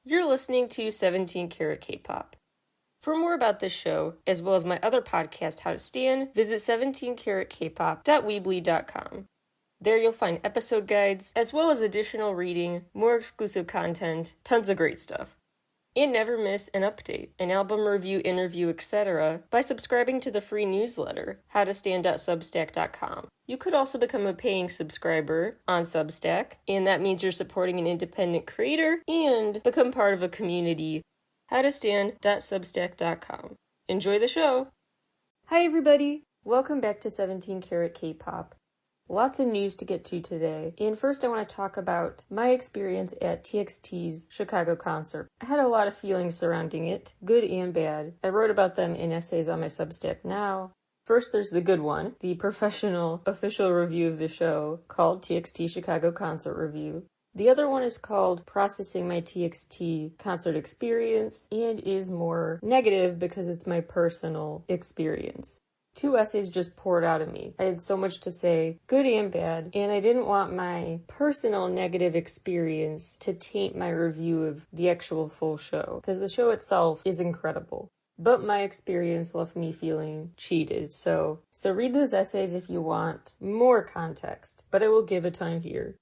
You're listening to 17 Carat K-Pop. For more about this show, as well as my other podcast, How to Stan, visit 17caratkpop.weebly.com. There you'll find episode guides, as well as additional reading, more exclusive content, tons of great stuff. And never miss an update, an album review, interview, etc. by subscribing to the free newsletter, howtostan.substack.com. You could also become a paying subscriber on Substack, and that means you're supporting an independent creator and become part of a community, howtostan.substack.com. Enjoy the show! Hi everybody! Welcome back to 17 Carat K-Pop. Lots of news to get to today, and first I want to talk about my experience at TXT's Chicago concert. I had a lot of feelings surrounding it, good and bad. I wrote about them in essays on my Substack now. First there's the good one, the professional official review of the show called TXT Chicago Concert Review. The other one is called Processing My TXT Concert Experience and is more negative because it's my personal experience. 2 essays just poured out of me. I had so much to say, good and bad, and I didn't want my personal negative experience to taint my review of the actual full show, because the show itself is incredible. But my experience left me feeling cheated, so read those essays if you want more context, but I will give a ton here.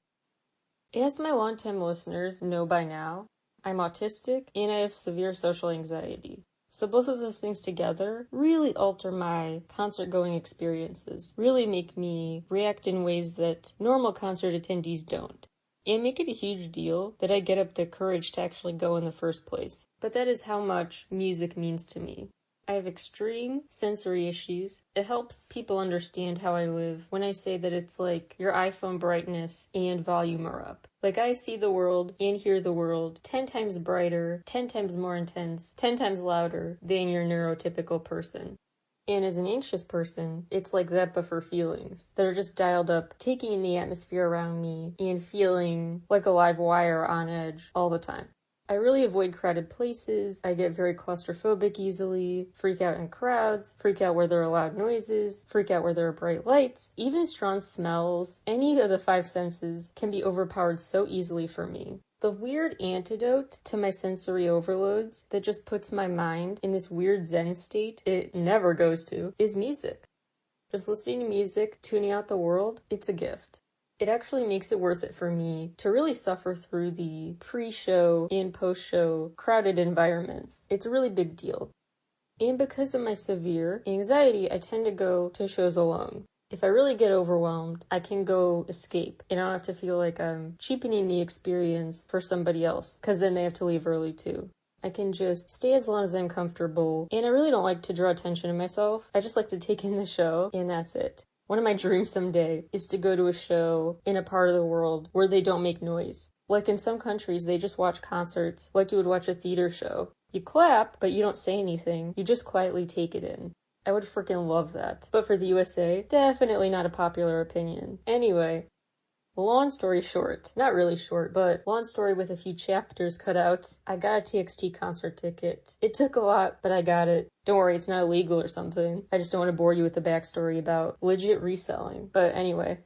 As my longtime listeners know by now, I'm autistic and I have severe social anxiety. So both of those things together really alter my concert-going experiences, really make me react in ways that normal concert attendees don't, and make it a huge deal that I get up the courage to actually go in the first place. But that is how much music means to me. I have extreme sensory issues. It helps people understand how I live when I say that it's like your iPhone brightness and volume are up. Like I see the world and hear the world 10 times brighter, 10 times more intense, 10 times louder than your neurotypical person. And as an anxious person, it's like that but for feelings that are just dialed up, taking in the atmosphere around me and feeling like a live wire on edge all the time. I really avoid crowded places, I get very claustrophobic easily, freak out in crowds, freak out where there are loud noises, freak out where there are bright lights. Even strong smells, any of the 5 senses can be overpowered so easily for me. The weird antidote to my sensory overloads that just puts my mind in this weird zen state it never goes to is music. Just listening to music, tuning out the world, it's a gift. It actually makes it worth it for me to really suffer through the pre-show and post-show crowded environments. It's a really big deal. And because of my severe anxiety, I tend to go to shows alone. If I really get overwhelmed, I can go escape, and I don't have to feel like I'm cheapening the experience for somebody else, because then they have to leave early too. I can just stay as long as I'm comfortable, and I really don't like to draw attention to myself. I just like to take in the show, and that's it. One of my dreams someday is to go to a show in a part of the world where they don't make noise. Like in some countries, they just watch concerts like you would watch a theater show. You clap, but you don't say anything. You just quietly take it in. I would freaking love that. But for the USA, definitely not a popular opinion. Anyway, long story short, not really short, but long story with a few chapters cut out, I got a TXT concert ticket. It took a lot, but I got it. Don't worry, it's not illegal or something. I just don't want to bore you with the backstory about legit reselling. But anyway.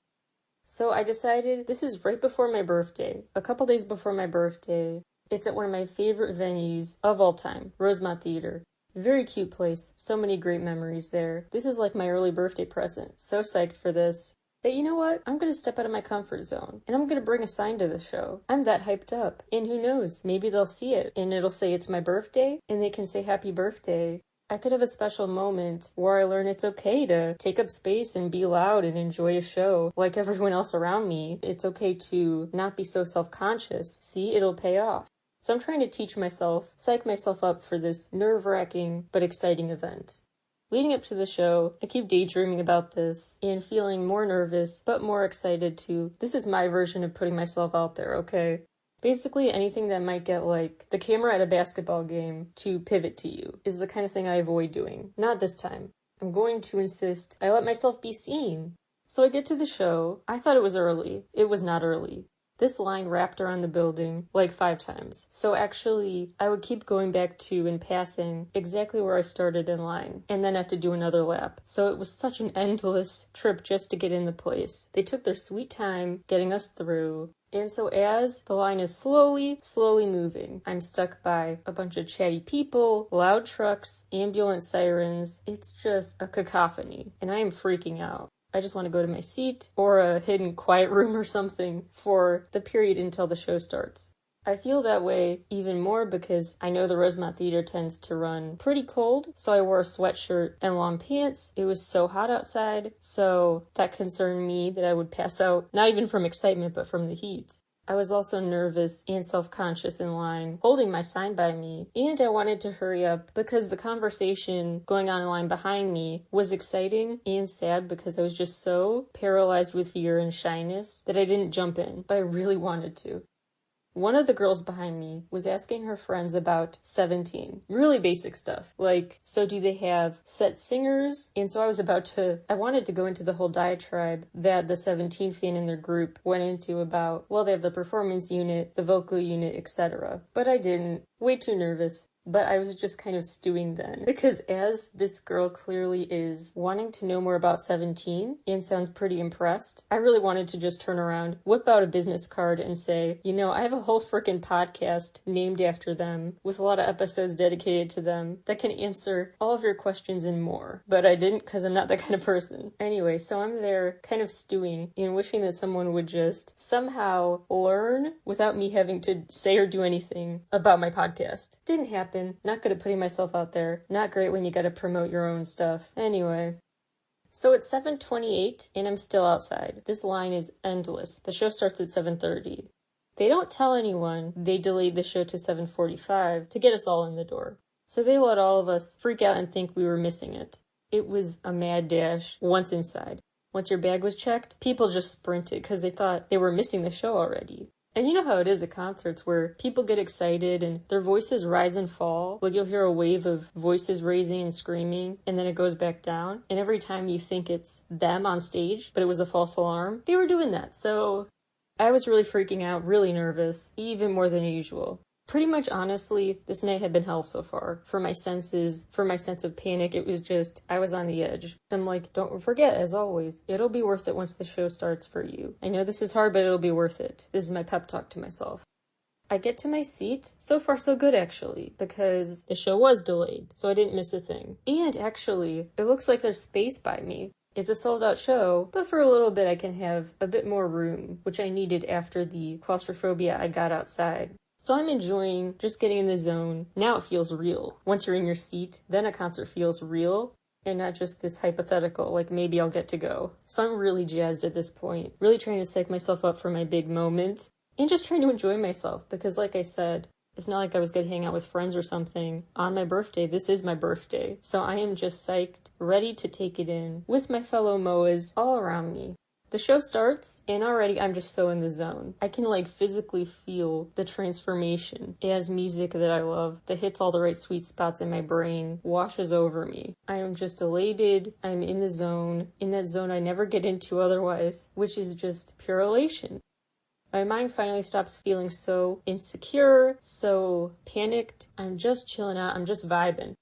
So I decided, this is right before my birthday. A couple days before my birthday. It's at one of my favorite venues of all time, Rosemont Theater. Very cute place. So many great memories there. This is like my early birthday present. So psyched for this. But you know what? I'm gonna step out of my comfort zone, and I'm gonna bring a sign to the show. I'm that hyped up. And who knows? Maybe they'll see it, and it'll say it's my birthday, and they can say happy birthday. I could have a special moment where I learn it's okay to take up space and be loud and enjoy a show like everyone else around me. It's okay to not be so self-conscious. See, it'll pay off. So I'm trying to teach myself, psych myself up for this nerve-wracking but exciting event. Leading up to the show, I keep daydreaming about this and feeling more nervous but more excited too. This is my version of putting myself out there, okay? Basically, anything that might get, like, the camera at a basketball game to pivot to you is the kind of thing I avoid doing. Not this time. I'm going to insist I let myself be seen. So I get to the show. I thought it was early. It was not early. This line wrapped around the building like 5 times. So actually, I would keep going back to, in passing, exactly where I started in line, and then have to do another lap. So it was such an endless trip just to get in the place. They took their sweet time getting us through. And so as the line is slowly moving, I'm stuck by a bunch of chatty people, loud trucks, ambulance sirens. It's just a cacophony, and I am freaking out. I just want to go to my seat or a hidden quiet room or something for the period until the show starts. I feel that way even more because I know the Rosemont Theater tends to run pretty cold, so I wore a sweatshirt and long pants. It was so hot outside, so that concerned me that I would pass out, not even from excitement, but from the heat. I was also nervous and self-conscious in line, holding my sign by me, and I wanted to hurry up because the conversation going on in line behind me was exciting and sad because I was just so paralyzed with fear and shyness that I didn't jump in, but I really wanted to. One of the girls behind me was asking her friends about 17. Really basic stuff. Like, so do they have set singers? And so I wanted to go into the whole diatribe that the 17 fan in their group went into about, well, they have the performance unit, the vocal unit, etc. But I didn't. Way too nervous. But I was just kind of stewing then. Because as this girl clearly is wanting to know more about 17 and sounds pretty impressed, I really wanted to just turn around, whip out a business card and say, you know, I have a whole frickin' podcast named after them with a lot of episodes dedicated to them that can answer all of your questions and more. But I didn't because I'm not that kind of person. Anyway, so I'm there kind of stewing and wishing that someone would just somehow learn without me having to say or do anything about my podcast. Didn't happen. Not good at putting myself out there. Not great when you gotta promote your own stuff. Anyway. So it's 7:28 and I'm still outside. This line is endless. The show starts at 7:30. They don't tell anyone they delayed the show to 7:45 to get us all in the door. So they let all of us freak out and think we were missing it. It was a mad dash once inside. Once your bag was checked, people just sprinted because they thought they were missing the show already. And you know how it is at concerts where people get excited and their voices rise and fall. Like you'll hear a wave of voices raising and screaming and then it goes back down. And every time you think it's them on stage, but it was a false alarm, they were doing that. So I was really freaking out, really nervous, even more than usual. Pretty much honestly, this night had been hell so far. For my senses, for my sense of panic, it was just, I was on the edge. I'm like, don't forget, as always, it'll be worth it once the show starts for you. I know this is hard, but it'll be worth it. This is my pep talk to myself. I get to my seat. So far so good actually, because the show was delayed, so I didn't miss a thing. And actually, it looks like there's space by me. It's a sold out show, but for a little bit I can have a bit more room, which I needed after the claustrophobia I got outside. So I'm enjoying just getting in the zone. Now it feels real. Once you're in your seat, then a concert feels real and not just this hypothetical, like maybe I'll get to go. So I'm really jazzed at this point. Really trying to psych myself up for my big moment and just trying to enjoy myself because like I said, it's not like I was going to hang out with friends or something on my birthday. This is my birthday. So I am just psyched, ready to take it in with my fellow MOAs all around me. The show starts, and already I'm just so in the zone. I can like physically feel the transformation as music that I love, that hits all the right sweet spots in my brain, washes over me. I am just elated, I'm in the zone, in that zone I never get into otherwise, which is just pure elation. My mind finally stops feeling so insecure, so panicked. I'm just chilling out, I'm just vibing.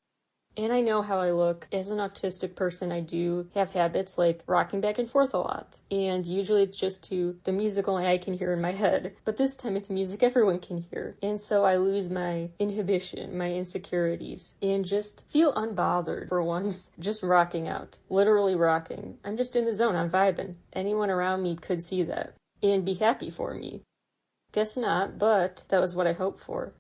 And I know how I look. As an autistic person, I do have habits like rocking back and forth a lot. And usually it's just to the music only I can hear in my head. But this time it's music everyone can hear. And so I lose my inhibition, my insecurities, and just feel unbothered for once. Just rocking out. Literally rocking. I'm just in the zone. I'm vibing. Anyone around me could see that and be happy for me. Guess not, but that was what I hoped for.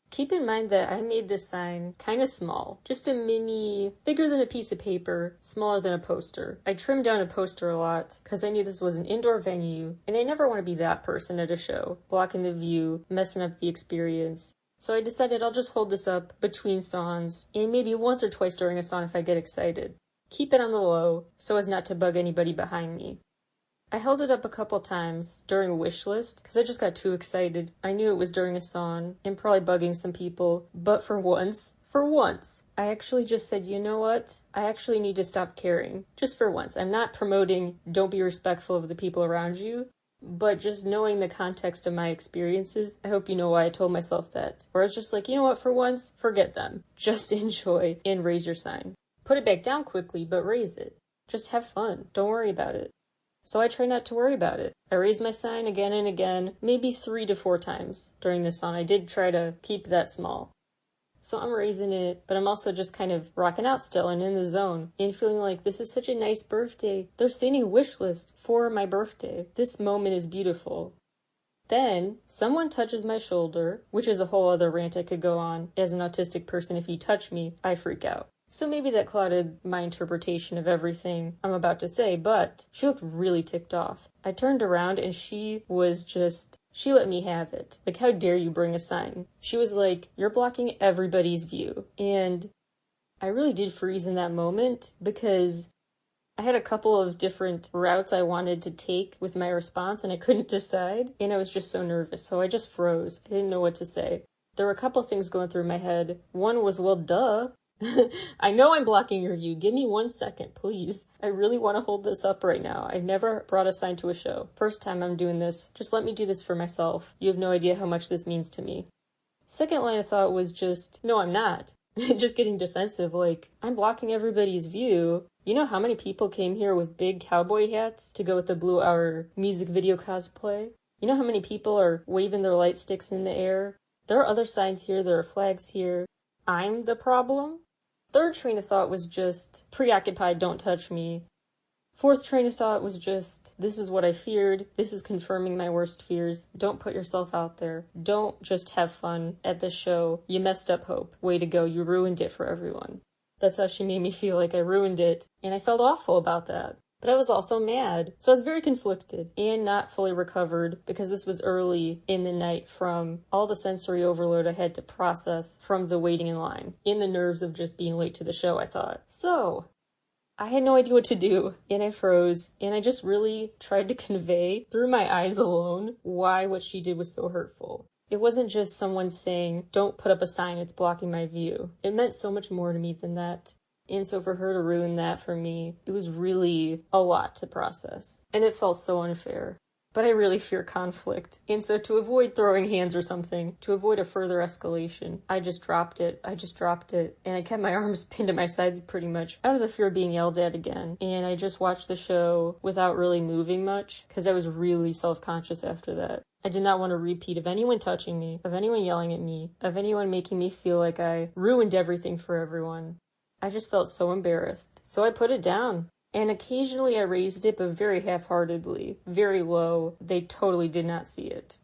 Keep in mind that I made this sign kind of small, just a mini, bigger than a piece of paper, smaller than a poster. I trimmed down a poster a lot because I knew this was an indoor venue and I never want to be that person at a show, blocking the view, messing up the experience. So I decided I'll just hold this up between songs and maybe once or twice during a song if I get excited. Keep it on the low so as not to bug anybody behind me. I held it up a couple times during a wish list because I just got too excited. I knew it was during a song and probably bugging some people, but for once, I actually just said, you know what? I actually need to stop caring. Just for once. I'm not promoting don't be respectful of the people around you, But just knowing the context of my experiences, I hope you know why I told myself that. Or I was just like, you know what, for once, forget them. Just enjoy and raise your sign. Put it back down quickly, but raise it. Just have fun. Don't worry about it. So I try not to worry about it. I raised my sign again and again, maybe 3 to 4 times during this song. I did try to keep that small. So I'm raising it, but I'm also just kind of rocking out still and in the zone and feeling like this is such a nice birthday. They're sending a wish list for my birthday. This moment is beautiful. Then someone touches my shoulder, which is a whole other rant I could go on. As an autistic person, if you touch me, I freak out. So maybe that clouded my interpretation of everything I'm about to say, but she looked really ticked off. I turned around and she let me have it. Like, how dare you bring a sign? She was like, you're blocking everybody's view. And I really did freeze in that moment because I had a couple of different routes I wanted to take with my response and I couldn't decide. And I was just so nervous. So I just froze. I didn't know what to say. There were a couple things going through my head. One was, well, duh. I know I'm blocking your view. Give me 1 second, please. I really want to hold this up right now. I've never brought a sign to a show. First time I'm doing this. Just let me do this for myself. You have no idea how much this means to me. Second line of thought was just, no, I'm not. Just getting defensive, like, I'm blocking everybody's view. You know how many people came here with big cowboy hats to go with the Blue Hour music video cosplay? You know how many people are waving their light sticks in the air? There are other signs here. There are flags here. I'm the problem? Third train of thought was just, preoccupied, don't touch me. Fourth train of thought was just, this is what I feared. This is confirming my worst fears. Don't put yourself out there. Don't just have fun at the show. You messed up hope. Way to go. You ruined it for everyone. That's how she made me feel, like I ruined it. And I felt awful about that. But I was also mad. So I was very conflicted and not fully recovered because this was early in the night from all the sensory overload I had to process from the waiting in line. In the nerves of just being late to the show, I thought. So I had no idea what to do and I froze and I just really tried to convey through my eyes alone why what she did was so hurtful. It wasn't just someone saying, don't put up a sign, it's blocking my view. It meant so much more to me than that. And so for her to ruin that for me, it was really a lot to process. And it felt so unfair. But I really fear conflict. And so to avoid throwing hands or something, to avoid a further escalation, I just dropped it. And I kept my arms pinned to my sides pretty much out of the fear of being yelled at again. And I just watched the show without really moving much because I was really self-conscious after that. I did not want a repeat of anyone touching me, of anyone yelling at me, of anyone making me feel like I ruined everything for everyone. I just felt so embarrassed. So I put it down. And occasionally I raised it, but very half-heartedly, very low. They totally did not see it.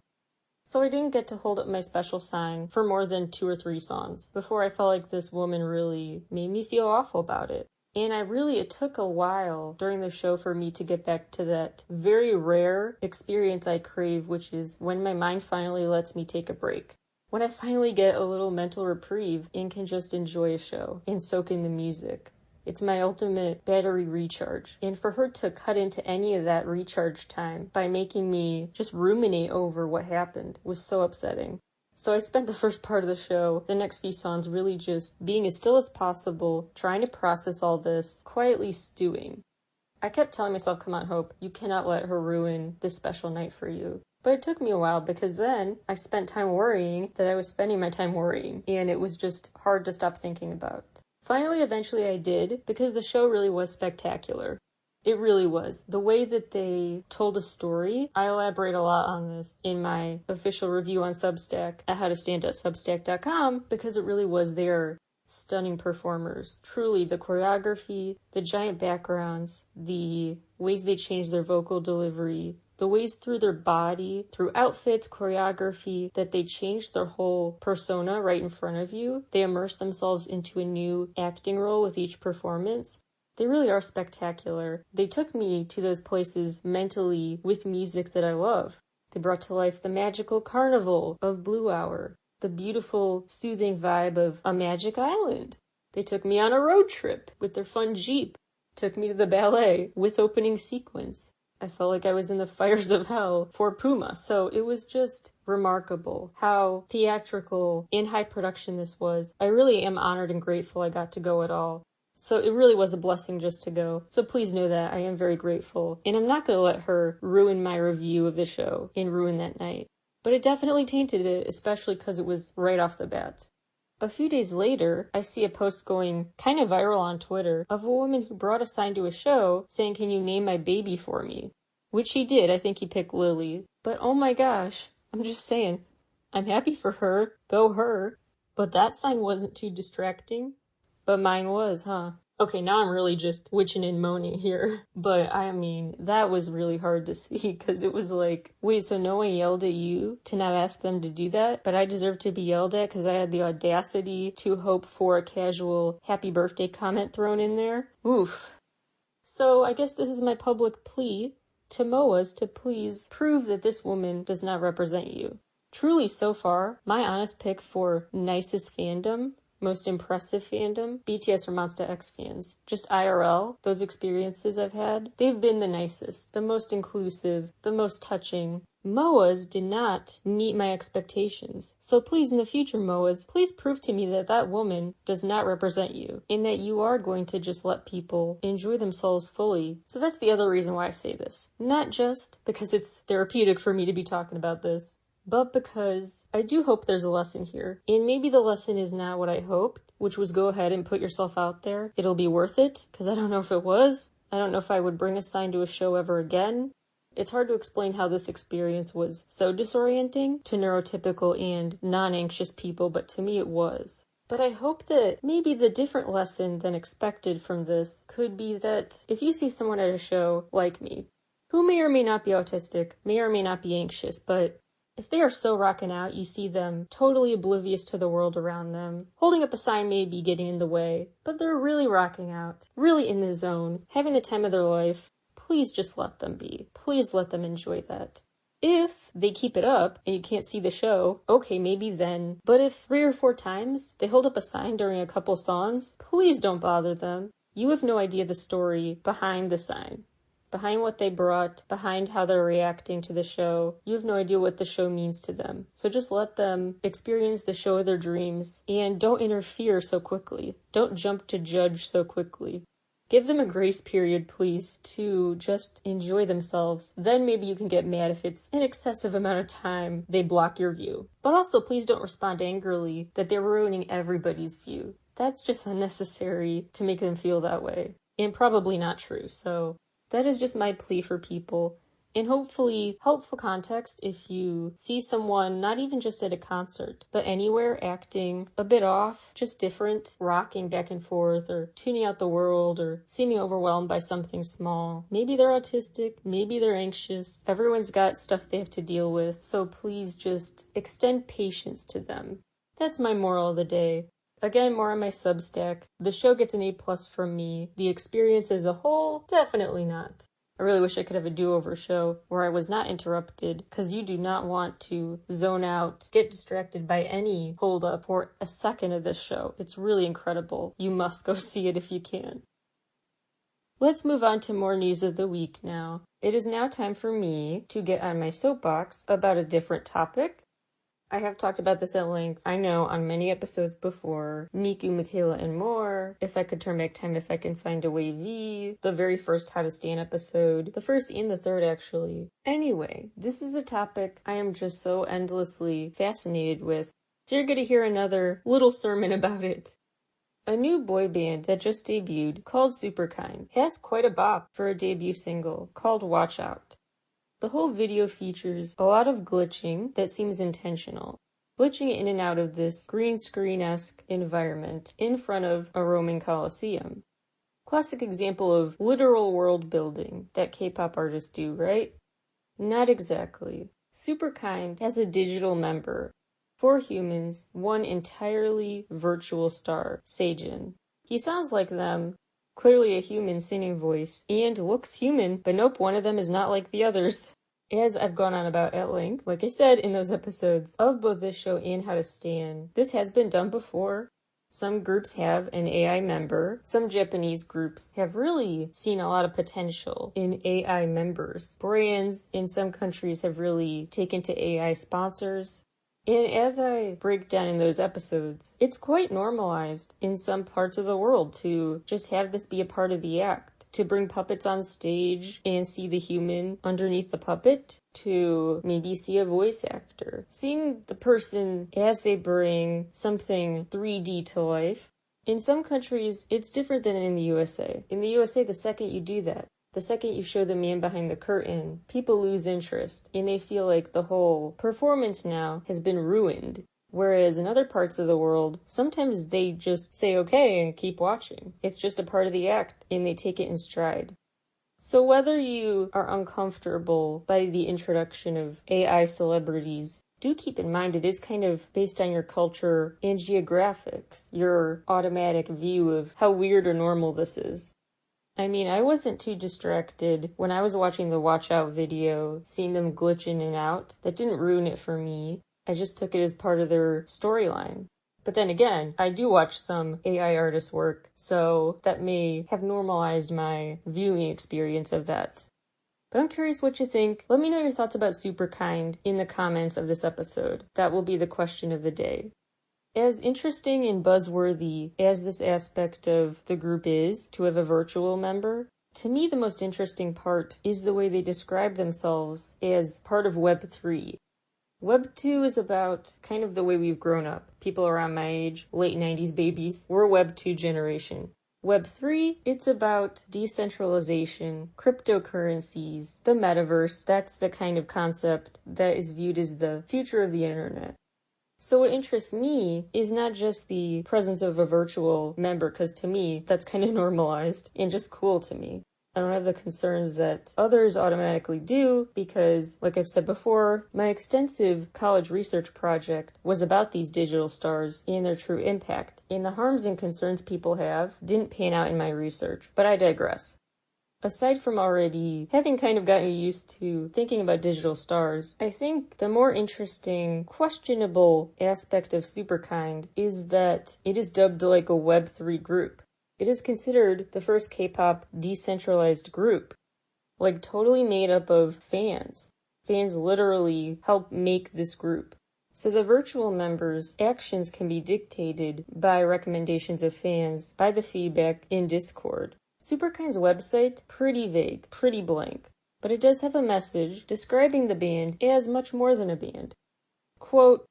So I didn't get to hold up my special sign for more than 2 or 3 songs before I felt like this woman really made me feel awful about it. And it took a while during the show for me to get back to that very rare experience I crave, which is when my mind finally lets me take a break. When I finally get a little mental reprieve and can just enjoy a show and soak in the music. It's my ultimate battery recharge. And for her to cut into any of that recharge time by making me just ruminate over what happened was so upsetting. So I spent the first part of the show, the next few songs, really just being as still as possible, trying to process all this, quietly stewing. I kept telling myself, come on, Hope, you cannot let her ruin this special night for you. But it took me a while because then I spent time worrying that I was spending my time worrying, and it was just hard to stop thinking about. Finally, eventually I did, because the show really was spectacular. It really was. The way that they told a story, I elaborate a lot on this in my official review on Substack at howtostand.substack.com, because it really was their stunning performers. Truly, the choreography, the giant backgrounds, the ways they changed their vocal delivery, the ways through their body, through outfits, choreography, that they changed their whole persona right in front of you. They immersed themselves into a new acting role with each performance. They really are spectacular. They took me to those places mentally with music that I love. They brought to life the magical carnival of Blue Hour, the beautiful, soothing vibe of a magic island. They took me on a road trip with their fun Jeep, took me to the ballet with opening sequence. I felt like I was in the fires of hell for Puma, so it was just remarkable how theatrical and high production this was. I really am honored and grateful I got to go at all. So it really was a blessing just to go. So please know that I am very grateful. And I'm not going to let her ruin my review of the show and ruin that night. But it definitely tainted it, especially because it was right off the bat. A few days later, I see a post going kind of viral on Twitter of a woman who brought a sign to a show saying, "Can you name my baby for me?" Which he did. I think he picked Lily. But oh my gosh, I'm just saying, I'm happy for her. Go her. But that sign wasn't too distracting. But mine was, huh? Okay, now I'm really just witching and moaning here. But I mean, that was really hard to see because it was like, wait, so no one yelled at you to not ask them to do that? But I deserve to be yelled at because I had the audacity to hope for a casual happy birthday comment thrown in there? Oof. So I guess this is my public plea to MOAs to please prove that this woman does not represent you. Truly, so far, my honest pick for nicest fandom, most impressive fandom, BTS or Monsta X fans. Just IRL, those experiences I've had, they've been the nicest, the most inclusive, the most touching. MOAs did not meet my expectations. So please, in the future, MOAs, please prove to me that that woman does not represent you, and that you are going to just let people enjoy themselves fully. So that's the other reason why I say this. Not just because it's therapeutic for me to be talking about this, but because I do hope there's a lesson here. And maybe the lesson is not what I hoped, which was go ahead and put yourself out there. It'll be worth it, because I don't know if it was. I don't know if I would bring a sign to a show ever again. It's hard to explain how this experience was so disorienting to neurotypical and non-anxious people, but to me it was. But I hope that maybe the different lesson than expected from this could be that if you see someone at a show like me, who may or may not be autistic, may or may not be anxious, but if they are so rocking out, you see them totally oblivious to the world around them. Holding up a sign may be getting in the way, but they're really rocking out, really in the zone, having the time of their life. Please just let them be. Please let them enjoy that. If they keep it up and you can't see the show, okay, maybe then. But if 3 or 4 times they hold up a sign during a couple songs, please don't bother them. You have no idea the story behind the sign. Behind what they brought, behind how they're reacting to the show. You have no idea what the show means to them. So just let them experience the show of their dreams and don't interfere so quickly. Don't jump to judge so quickly. Give them a grace period, please, to just enjoy themselves. Then maybe you can get mad if it's an excessive amount of time they block your view. But also, please don't respond angrily that they're ruining everybody's view. That's just unnecessary to make them feel that way. And probably not true, so that is just my plea for people. And hopefully helpful context if you see someone, not even just at a concert, but anywhere acting a bit off, just different, rocking back and forth, or tuning out the world, or seeming overwhelmed by something small. Maybe they're autistic, maybe they're anxious. Everyone's got stuff they have to deal with, so please just extend patience to them. That's my moral of the day. Again, more on my Substack. The show gets an A+ from me. The experience as a whole, definitely not. I really wish I could have a do-over show where I was not interrupted, because you do not want to zone out, get distracted by any hold-up for a second of this show. It's really incredible. You must go see it if you can. Let's move on to more news of the week now. It is now time for me to get on my soapbox about a different topic. I have talked about this at length, I know, on many episodes before. Miku, Michaela, and more. If I could turn back time, if I can find a way V. The very first How to Stand episode. The first and the third, actually. Anyway, this is a topic I am just so endlessly fascinated with. So you're gonna hear another little sermon about it. A new boy band that just debuted, called Superkind, has quite a bop for a debut single, called Watch Out. The whole video features a lot of glitching that seems intentional. Glitching in and out of this green screen-esque environment in front of a Roman Colosseum. Classic example of literal world building that K-pop artists do, right? Not exactly. Superkind has a digital member. 4 humans, 1 entirely virtual star, Seijin. He sounds like them. Clearly a human singing voice, and looks human, but nope, one of them is not like the others. As I've gone on about at length, like I said in those episodes of both this show and How to Stand, this has been done before. Some groups have an AI member. Some Japanese groups have really seen a lot of potential in AI members. Brands in some countries have really taken to AI sponsors. And as I break down in those episodes, it's quite normalized in some parts of the world to just have this be a part of the act. To bring puppets on stage and see the human underneath the puppet, to maybe see a voice actor. Seeing the person as they bring something 3D to life. In some countries, it's different than in the USA. In the USA, the second you do that, the second you show the man behind the curtain, people lose interest, and they feel like the whole performance now has been ruined. Whereas in other parts of the world, sometimes they just say okay and keep watching. It's just a part of the act, and they take it in stride. So whether you are uncomfortable by the introduction of AI celebrities, do keep in mind it is kind of based on your culture and geographics, your automatic view of how weird or normal this is. I mean, I wasn't too distracted when I was watching the Watch Out video, seeing them glitch in and out. That didn't ruin it for me. I just took it as part of their storyline. But then again, I do watch some AI artist work, so that may have normalized my viewing experience of that. But I'm curious what you think. Let me know your thoughts about Superkind in the comments of this episode. That will be the question of the day. As interesting and buzzworthy as this aspect of the group is, to have a virtual member, to me the most interesting part is the way they describe themselves as part of Web 3. Web 2 is about kind of the way we've grown up. People around my age, late 90s babies, we're Web 2 generation. Web 3, it's about decentralization, cryptocurrencies, the metaverse. That's the kind of concept that is viewed as the future of the internet. So what interests me is not just the presence of a virtual member, because to me, that's kind of normalized and just cool to me. I don't have the concerns that others automatically do because, like I've said before, my extensive college research project was about these digital stars and their true impact, and the harms and concerns people have didn't pan out in my research, but I digress. Aside from already having kind of gotten used to thinking about digital stars, I think the more interesting, questionable aspect of Superkind is that it is dubbed like a Web 3 group. It is considered the first K-pop decentralized group, like totally made up of fans. Fans literally help make this group. So the virtual members' actions can be dictated by recommendations of fans, by the feedback in Discord. Superkind's website, pretty vague, pretty blank, but it does have a message describing the band as much more than a band. Quote,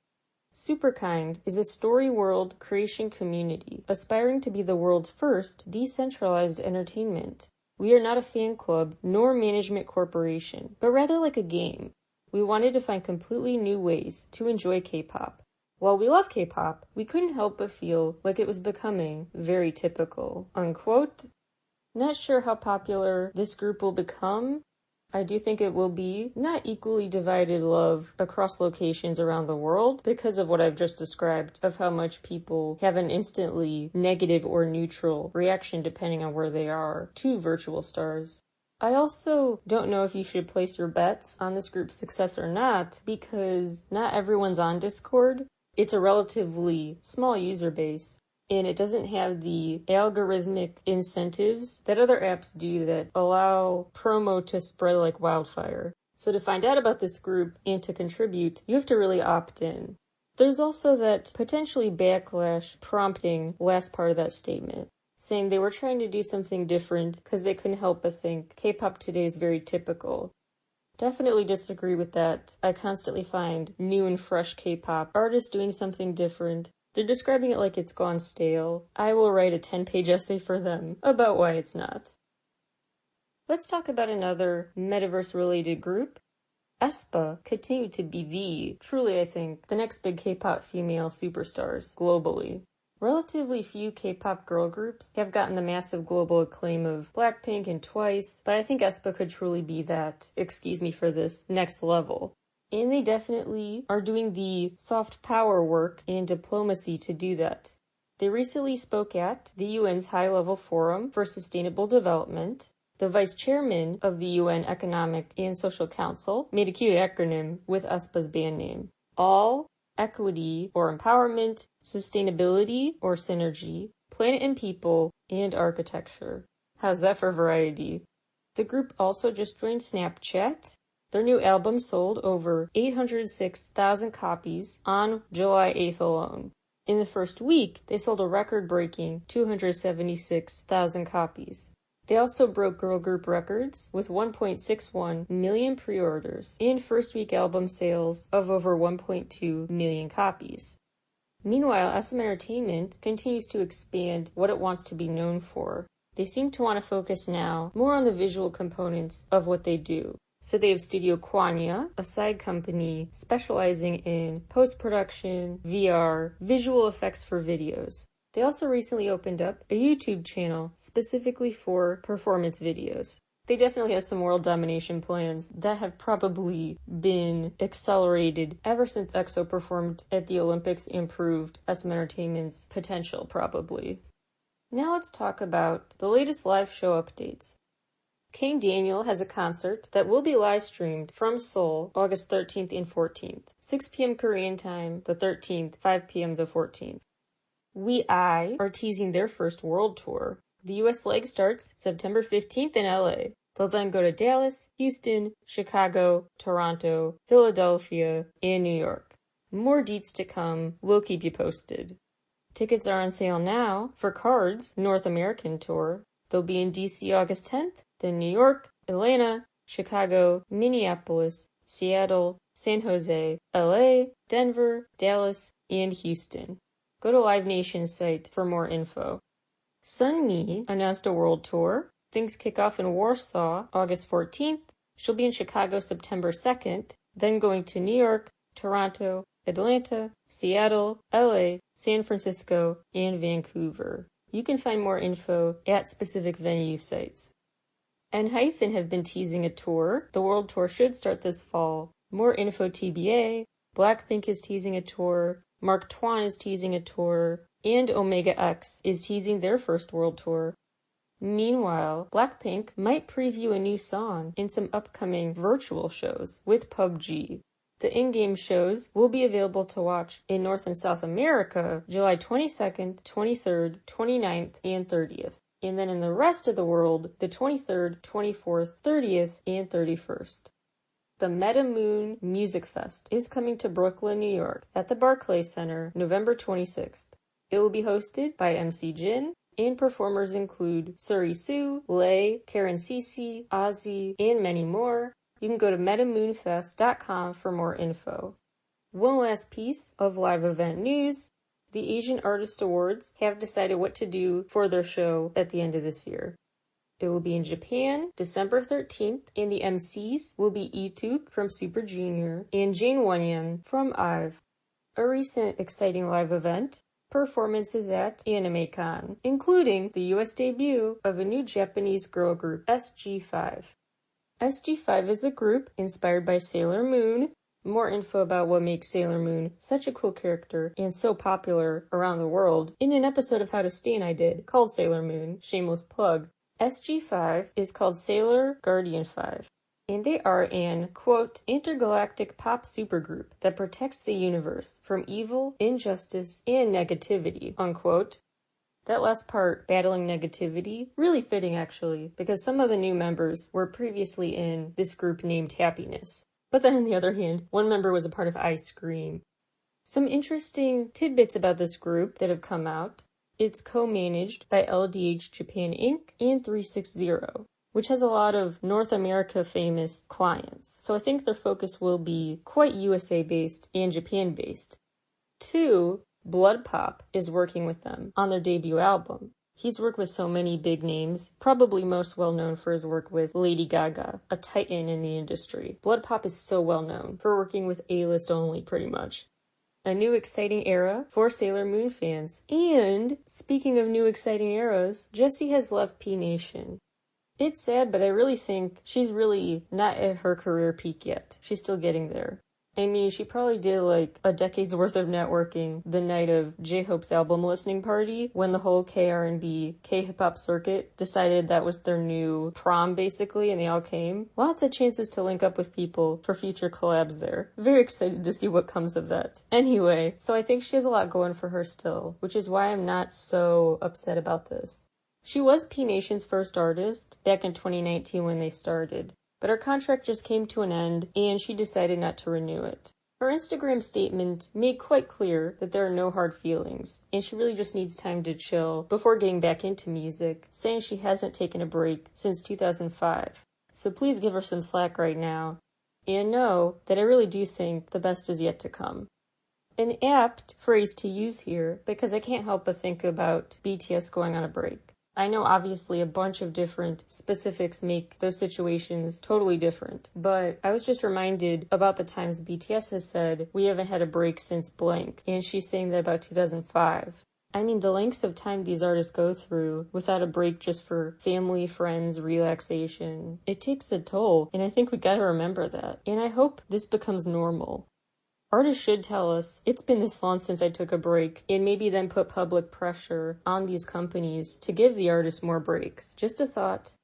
Superkind is a story world creation community, aspiring to be the world's first decentralized entertainment. We are not a fan club nor management corporation, but rather like a game. We wanted to find completely new ways to enjoy K-pop. While we love K-pop, we couldn't help but feel like it was becoming very typical. Unquote. Not sure how popular this group will become. I do think it will be not equally divided love across locations around the world because of what I've just described, of how much people have an instantly negative or neutral reaction depending on where they are to virtual stars. I also don't know if you should place your bets on this group's success or not because not everyone's on Discord. It's a relatively small user base. And it doesn't have the algorithmic incentives that other apps do that allow promo to spread like wildfire. So to find out about this group and to contribute, you have to really opt in. There's also that potentially backlash prompting last part of that statement, saying they were trying to do something different because they couldn't help but think K-pop today is very typical. Definitely disagree with that. I constantly find new and fresh K-pop artists doing something different. They're describing it like it's gone stale. I will write a 10-page essay for them about why it's not. Let's talk about another metaverse-related group. aespa continue to be truly I think, the next big K-pop female superstars globally. Relatively few K-pop girl groups have gotten the massive global acclaim of Blackpink and Twice, but I think aespa could truly be that, excuse me for this, next level. And they definitely are doing the soft power work and diplomacy to do that. They recently spoke at the UN's High-Level Forum for Sustainable Development. The vice chairman of the UN Economic and Social Council made a cute acronym with aespa's band name. All, equity or empowerment, sustainability or synergy, planet and people, and architecture. How's that for variety? The group also just joined Snapchat. Their new album sold over 806,000 copies on July 8th alone. In the first week, they sold a record-breaking 276,000 copies. They also broke girl group records with 1.61 million pre-orders and first-week album sales of over 1.2 million copies. Meanwhile, SM Entertainment continues to expand what it wants to be known for. They seem to want to focus now more on the visual components of what they do. So they have Studio Kwanya, a side company specializing in post-production, VR, visual effects for videos. They also recently opened up a YouTube channel specifically for performance videos. They definitely have some world domination plans that have probably been accelerated ever since EXO performed at the Olympics and proved SM Entertainment's potential, probably. Now let's talk about the latest live show updates. Kang Daniel has a concert that will be live streamed from Seoul August 13th and 14th, 6 p.m. Korean time the 13th, 5 p.m. the 14th. We.I are teasing their first world tour. The US leg starts September 15th in LA. They'll then go to Dallas, Houston, Chicago, Toronto, Philadelphia, and New York. More deets to come. We'll keep you posted. Tickets are on sale now for Card's North American tour. They'll be in DC August 10th, then New York, Atlanta, Chicago, Minneapolis, Seattle, San Jose, LA, Denver, Dallas, and Houston. Go to Live Nation's site for more info. Sunmi announced a world tour. Things kick off in Warsaw August 14th. She'll be in Chicago September 2nd, then going to New York, Toronto, Atlanta, Seattle, LA, San Francisco, and Vancouver. You can find more info at specific venue sites. ENHYPEN have been teasing a tour. The world tour should start this fall. More info TBA. Blackpink is teasing a tour. Mark Twain is teasing a tour. And Omega X is teasing their first world tour. Meanwhile, Blackpink might preview a new song in some upcoming virtual shows with PUBG. The in-game shows will be available to watch in North and South America July 22nd, 23rd, 29th, and 30th. And then in the rest of the world, the 23rd, 24th, 30th, and 31st. The Meta Moon Music Fest is coming to Brooklyn, New York at the Barclays Center November 26th. It will be hosted by MC Jin, and performers include Suri Su, Lay, Karen Cece, Ozzy, and many more. You can go to metamoonfest.com for more info. One last piece of live event news. The Asian Artist Awards have decided what to do for their show at the end of this year. It will be in Japan, December 13th, and the MCs will be Ituk from Super Junior and Jane Wanyan from IVE. A recent exciting live event, performances at AnimeCon, including the US debut of a new Japanese girl group, SG5. SG5 is a group inspired by Sailor Moon. More info about what makes Sailor Moon such a cool character and so popular around the world in an episode of How to Stain I did called Sailor Moon, shameless plug. SG5 is called Sailor Guardian 5, and they are an, quote, intergalactic pop supergroup that protects the universe from evil, injustice, and negativity, unquote. That last part, battling negativity, really fitting actually, because some of the new members were previously in this group named Happiness. But then on the other hand, one member was a part of Ice Cream. Some interesting tidbits about this group that have come out. It's co-managed by LDH Japan Inc. and 360, which has a lot of North America famous clients. So I think their focus will be quite USA-based and Japan-based. 2, Blood Pop is working with them on their debut album. He's worked with so many big names, probably most well known for his work with Lady Gaga, a titan in the industry. Blood Pop is so well known for working with A-list only, pretty much. A new exciting era for Sailor Moon fans. And, speaking of new exciting eras, Jessie has left P Nation. It's sad, but I really think she's really not at her career peak yet. She's still getting there. I mean, she probably did like a decade's worth of networking the night of J-Hope's album listening party when the whole K-R&B, K-hip-hop circuit decided that was their new prom basically, and they all came. Lots of chances to link up with people for future collabs there. Very excited to see what comes of that. Anyway, so I think she has a lot going for her still, which is why I'm not so upset about this. She was P Nation's first artist back in 2019 when they started. but her contract just came to an end and she decided not to renew it. Her Instagram statement made quite clear that there are no hard feelings, and she really just needs time to chill before getting back into music, saying she hasn't taken a break since 2005. So please give her some slack right now, and know that I really do think the best is yet to come. An apt phrase to use here, because I can't help but think about BTS going on a break. I know obviously a bunch of different specifics make those situations totally different, but I was just reminded about the times BTS has said, we haven't had a break since blank, and she's saying that about 2005. I mean, the lengths of time these artists go through without a break just for family, friends, relaxation, it takes a toll, and I think we gotta remember that. And I hope this becomes normal. Artists should tell us, it's been this long since I took a break, and maybe then put public pressure on these companies to give the artists more breaks. Just a thought.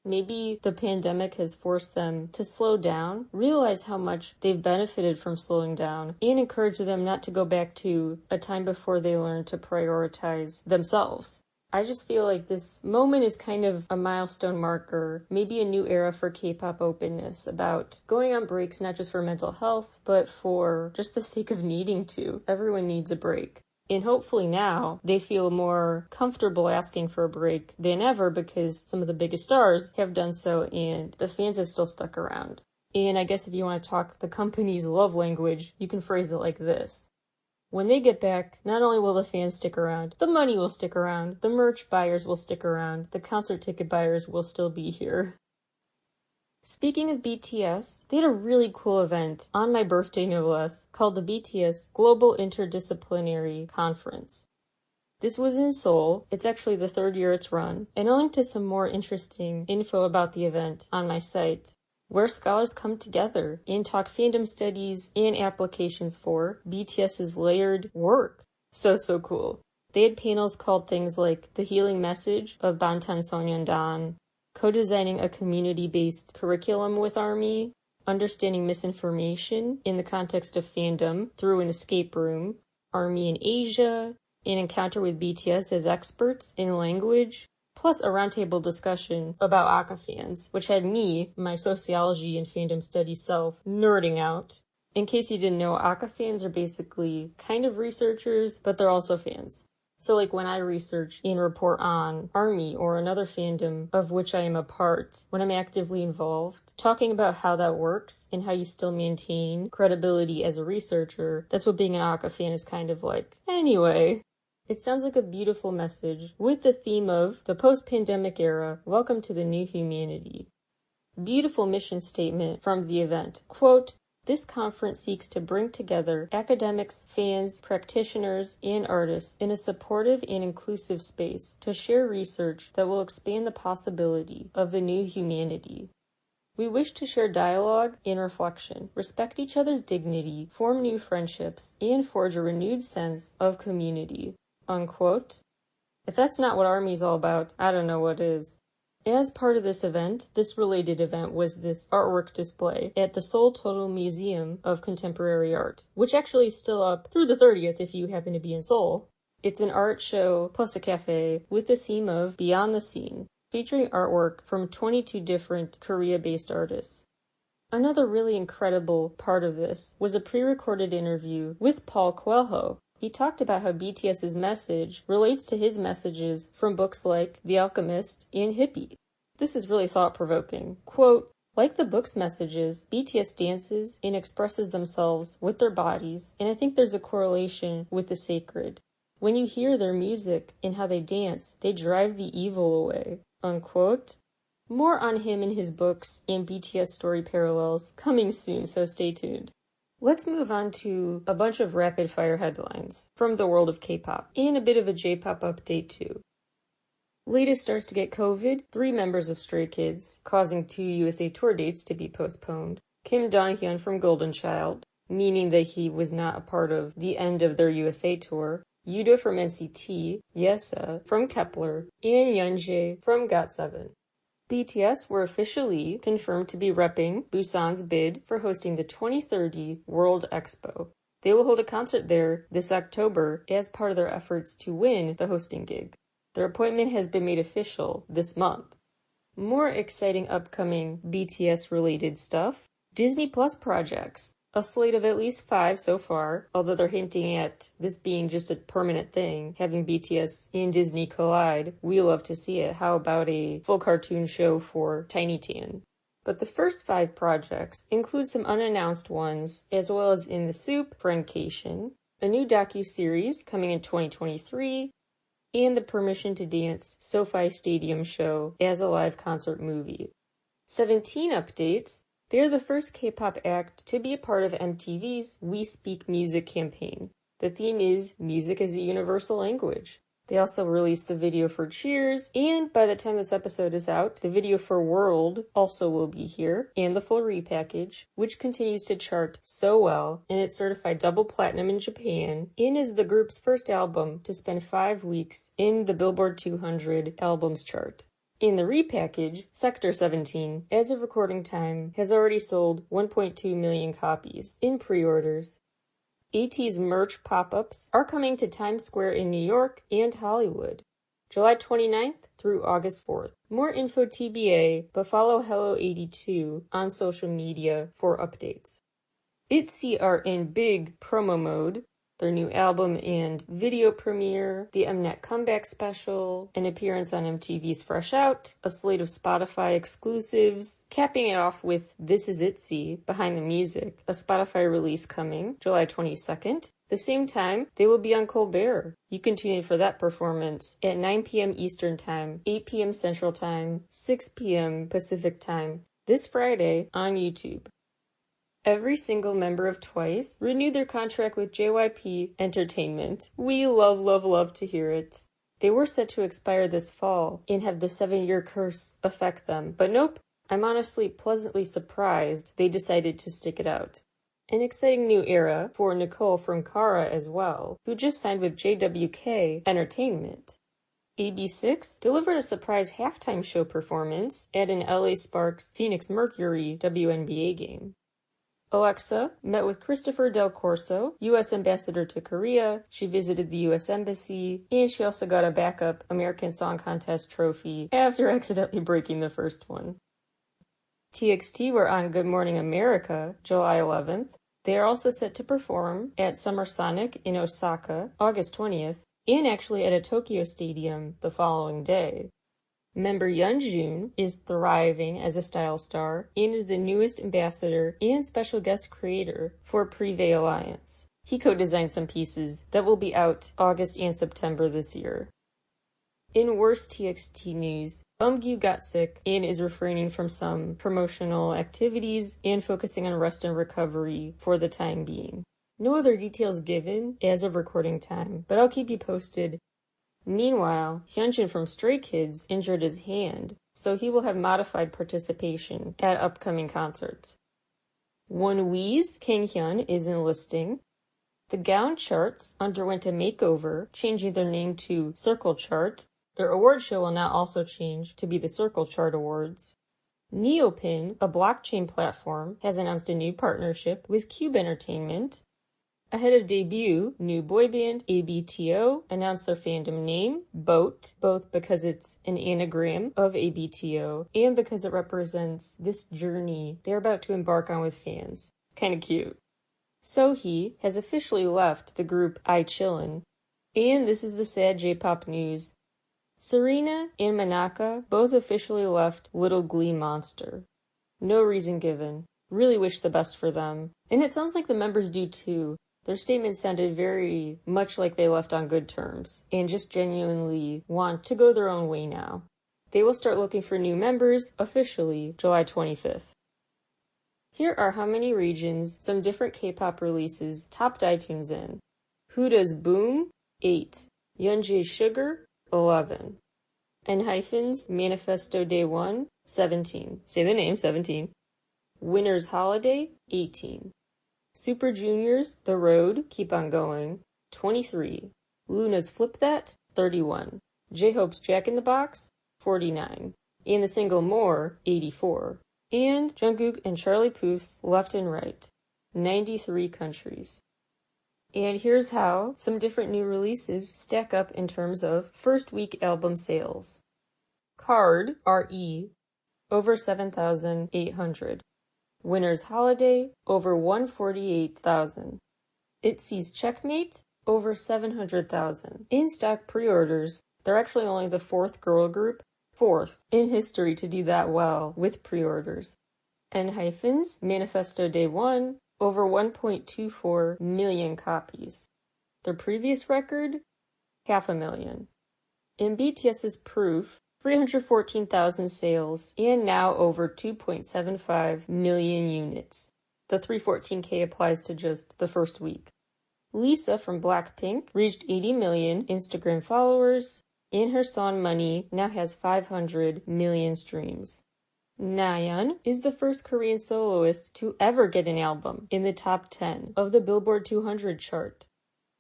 Maybe the pandemic has forced them to slow down, realize how much they've benefited from slowing down, and encourage them not to go back to a time before they learned to prioritize themselves. I just feel like this moment is kind of a milestone marker, maybe a new era for K-pop openness, about going on breaks not just for mental health, but for just the sake of needing to. Everyone needs a break. And hopefully now they feel more comfortable asking for a break than ever because some of the biggest stars have done so and the fans have still stuck around. And I guess if you want to talk the company's love language, you can phrase it like this. When they get back, not only will the fans stick around, the money will stick around, the merch buyers will stick around, the concert ticket buyers will still be here. Speaking of BTS, they had a really cool event on my birthday, no less, called the BTS Global Interdisciplinary Conference. This was in Seoul. It's actually the third year it's run, and I'll link to some more interesting info about the event on my site, where scholars come together and talk fandom studies and applications for BTS's layered work. So cool. They had panels called things like The Healing Message of Bangtanso년단, Co-designing a community-based curriculum with ARMY, Understanding misinformation in the context of fandom through an escape room, ARMY in Asia, an encounter with BTS as experts in language, plus a roundtable discussion about Aka fans, which had me, my sociology and fandom studies self, nerding out. In case you didn't know, Aka fans are basically kind of researchers, but they're also fans. So like when I research and report on ARMY or another fandom of which I am a part, when I'm actively involved, talking about how that works and how you still maintain credibility as a researcher, that's what being an Aka fan is kind of like. Anyway. It sounds like a beautiful message with the theme of the post-pandemic era, welcome to the new humanity. Beautiful mission statement from the event. Quote, this conference seeks to bring together academics, fans, practitioners, and artists in a supportive and inclusive space to share research that will expand the possibility of the new humanity. We wish to share dialogue and reflection, respect each other's dignity, form new friendships, and forge a renewed sense of community. Unquote. If that's not what ARMY's all about, I don't know what is. As part of this event, this related event was this artwork display at the Seoul Total Museum of Contemporary Art, which actually is still up through the 30th if you happen to be in Seoul. It's an art show plus a cafe with the theme of Beyond the Scene, featuring artwork from 22 different Korea-based artists. Another really incredible part of this was a pre-recorded interview with Paul Coelho. He talked about how BTS's message relates to his messages from books like The Alchemist and Hippie. This is really thought-provoking. Quote, like the book's messages, BTS dances and expresses themselves with their bodies, and I think there's a correlation with the sacred. When you hear their music and how they dance, they drive the evil away. Unquote. More on him in his books and BTS story parallels coming soon, so stay tuned. Let's move on to a bunch of rapid-fire headlines from the world of K-pop, and a bit of a J-pop update too. Latest stars to get COVID, 3 members of Stray Kids, causing 2 USA tour dates to be postponed. Kim Dong-hyun from Golden Child, meaning that he was not a part of the end of their USA tour. Yuda from NCT, Yesa from Kepler, and Yeonjae from GOT7. BTS were officially confirmed to be repping Busan's bid for hosting the 2030 World Expo. They will hold a concert there this October as part of their efforts to win the hosting gig. Their appointment has been made official this month. More exciting upcoming BTS-related stuff. Disney Plus projects. A slate of at least 5 so far, although they're hinting at this being just a permanent thing, having BTS and Disney collide. We love to see it. How about a full cartoon show for Tiny Tan? But the first 5 projects include some unannounced ones, as well as In the Soup, Friendcation, a new docu-series coming in 2023, and the Permission to Dance SoFi Stadium show as a live concert movie. 17 updates. They are the first K-pop act to be a part of MTV's We Speak Music campaign. The theme is Music as a Universal Language. They also released the video for Cheers, and by the time this episode is out, the video for World also will be here, and the full repackage, which continues to chart so well, and it's certified double platinum in Japan, and is the group's first album to spend 5 weeks in the Billboard 200 albums chart. In the repackage, Sector 17, as of recording time, has already sold 1.2 million copies in pre-orders. AT's merch pop-ups are coming to Times Square in New York and Hollywood, July 29th through August 4th. More info TBA, but follow Hello82 on social media for updates. ITZY are in big promo mode. Their new album and video premiere, the Mnet comeback special, an appearance on MTV's Fresh Out, a slate of Spotify exclusives, capping it off with This Is ITZY, Behind the Music, a Spotify release coming July 22nd. The same time, they will be on Colbert. You can tune in for that performance at 9 p.m. Eastern Time, 8 p.m. Central Time, 6 p.m. Pacific Time, this Friday on YouTube. Every single member of TWICE renewed their contract with JYP Entertainment. We love, love, love to hear it. They were set to expire this fall and have the 7-year curse affect them, but nope. I'm honestly pleasantly surprised they decided to stick it out. An exciting new era for Nicole from Kara as well, who just signed with JWK Entertainment. AB6 delivered a surprise halftime show performance at an LA Sparks Phoenix Mercury WNBA game. Alexa met with Christopher Del Corso, U.S. Ambassador to Korea. She visited the U.S. Embassy, and she also got a backup American Song Contest trophy after accidentally breaking the first one. TXT were on Good Morning America, July 11th. They are also set to perform at Summer Sonic in Osaka, August 20th, and actually at a Tokyo stadium the following day. Member Yeonjun is thriving as a style star and is the newest ambassador and special guest creator for Privé Alliance. He co-designed some pieces that will be out August and September this year. In worse TXT news, Beomgyu got sick and is refraining from some promotional activities and focusing on rest and recovery for the time being. No other details given as of recording time, but I'll keep you posted. Meanwhile, Hyunjin from Stray Kids injured his hand, so he will have modified participation at upcoming concerts. Onewee's Kanghyun is enlisting. The Gown Charts underwent a makeover, changing their name to Circle Chart. Their award show will now also change to be the Circle Chart Awards. Neopin, a blockchain platform, has announced a new partnership with Cube Entertainment. Ahead of debut, new boy band ABTO announced their fandom name, BOAT, both because it's an anagram of ABTO and because it represents this journey they're about to embark on with fans. Kinda cute. Sohee has officially left the group iChillin', and this is the sad J-pop news. Serena and Manaka both officially left Little Glee Monster. No reason given. Really wish the best for them. And it sounds like the members do too. Their statements sounded very much like they left on good terms, and just genuinely want to go their own way now. They will start looking for new members officially July 25th. Here are how many regions some different K-pop releases topped iTunes in. Huda's Boom, 8. Yeonjae's Sugar, 11. ENHYPEN's Manifesto Day 1, 17. Say the name, 17. Winter's Holiday, 18. Super Junior's The Road, Keep On Going, 23. Luna's Flip That, 31. J-Hope's Jack in the Box, 49. And the single More, 84. And Jungkook and Charlie Puth's Left and Right, 93 countries. And here's how some different new releases stack up in terms of first week album sales. Card, R-E, over 7,800. Winner's Holiday, over 148,000. ITZY's Checkmate, over 700,000. In-stock pre-orders, they're actually only the fourth girl group, fourth in history to do that well with pre-orders. ENHYPEN's Manifesto Day 1, over 1.24 million copies. Their previous record, 500,000. In BTS's Proof, 314,000 sales, and now over 2.75 million units. The 314K applies to just the first week. Lisa from Blackpink reached 80 million Instagram followers, and her song Money now has 500 million streams. Nayeon is the first Korean soloist to ever get an album in the top 10 of the Billboard 200 chart.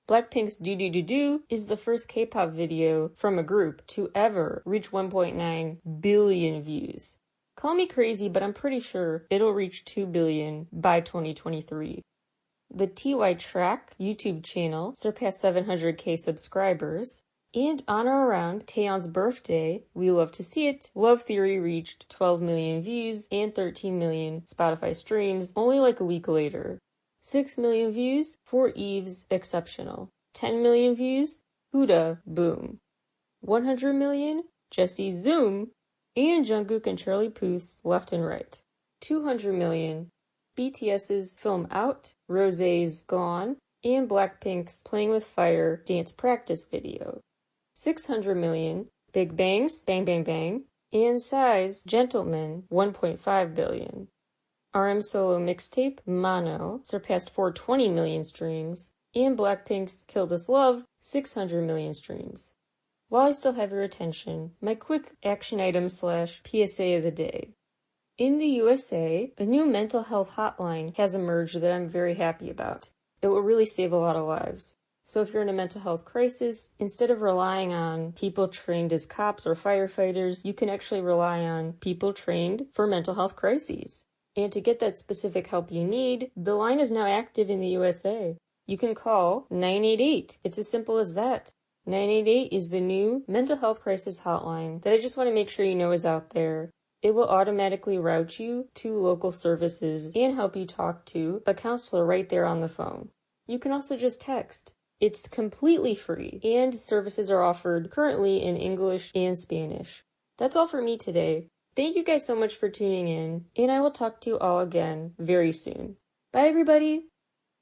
Blackpink's Do Do Do Do is the first K-pop video from a group to ever reach 1.9 billion views. Call me crazy, but I'm pretty sure it'll reach 2 billion by 2023. The TY Track YouTube channel surpassed 700k subscribers, and on or around Taeyeon's birthday, We Love to See It, Love Theory reached 12 million views and 13 million Spotify streams only like a week later. 6 million views for Eve's Exceptional. 10 million views, Huda Boom. 100 million, Jesse's Zoom, and Jungkook and Charlie Puth's Left and Right. 200 million, BTS's Film Out, Rosé's Gone, and Blackpink's Playing with Fire dance practice video. 600 million, Big Bang's Bang Bang Bang, and Psy's Gentleman, 1.5 billion. RM solo mixtape, Mono, surpassed 420 million streams, and Blackpink's Kill This Love, 600 million streams. While I still have your attention, my quick action item / PSA of the day. In the USA, a new mental health hotline has emerged that I'm very happy about. It will really save a lot of lives. So if you're in a mental health crisis, instead of relying on people trained as cops or firefighters, you can actually rely on people trained for mental health crises. And to get that specific help you need, the line is now active in the USA. You can call 988. It's as simple as that. 988 is the new mental health crisis hotline that I just want to make sure you know is out there. It will automatically route you to local services and help you talk to a counselor right there on the phone. You can also just text. It's completely free, and services are offered currently in English and Spanish. That's all for me today. Thank you guys so much for tuning in, and I will talk to you all again very soon. Bye, everybody!